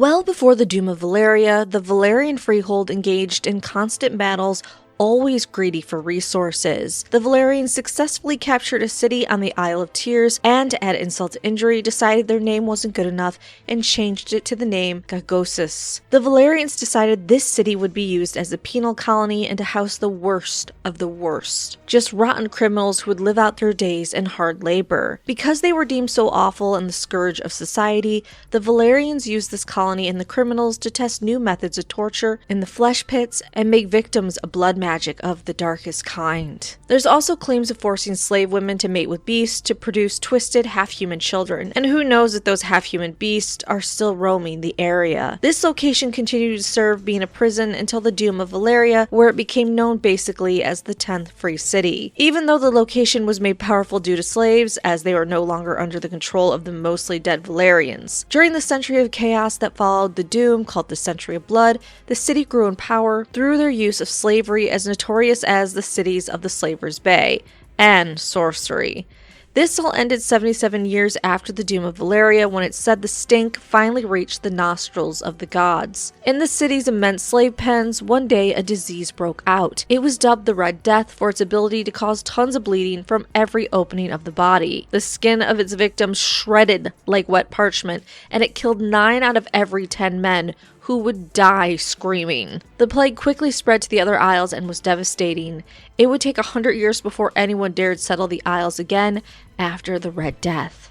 Well before the Doom of Valeria, the Valerian freehold engaged in constant battles, always greedy for resources. The Valerians successfully captured a city on the Isle of Tears and, to add insult to injury, decided their name wasn't good enough and changed it to the name Gagosus. The Valerians decided this city would be used as a penal colony and to house the worst of the worst. Just rotten criminals who would live out their days in hard labor. Because they were deemed so awful and the scourge of society, the Valerians used this colony and the criminals to test new methods of torture in the flesh pits and make victims a blood magic of the darkest kind. There's also claims of forcing slave women to mate with beasts to produce twisted half-human children, and who knows if those half-human beasts are still roaming the area. This location continued to serve being a prison until the Doom of Valeria, where it became known basically as the 10th Free City. Even though the location was made powerful due to slaves, as they were no longer under the control of the mostly dead Valerians. During the century of chaos that followed the Doom, called the Century of Blood, the city grew in power through their use of slavery, as notorious as the cities of the Slaver's Bay, and sorcery. This all ended 77 years after the Doom of Valeria, when it said the stink finally reached the nostrils of the gods. In the city's immense slave pens, one day a disease broke out. It was dubbed the Red Death for its ability to cause tons of bleeding from every opening of the body. The skin of its victims shredded like wet parchment, and it killed 9 out of every 10 men, who would die screaming. The plague quickly spread to the other isles and was devastating. It would take 100 years before anyone dared settle the isles again after the Red Death.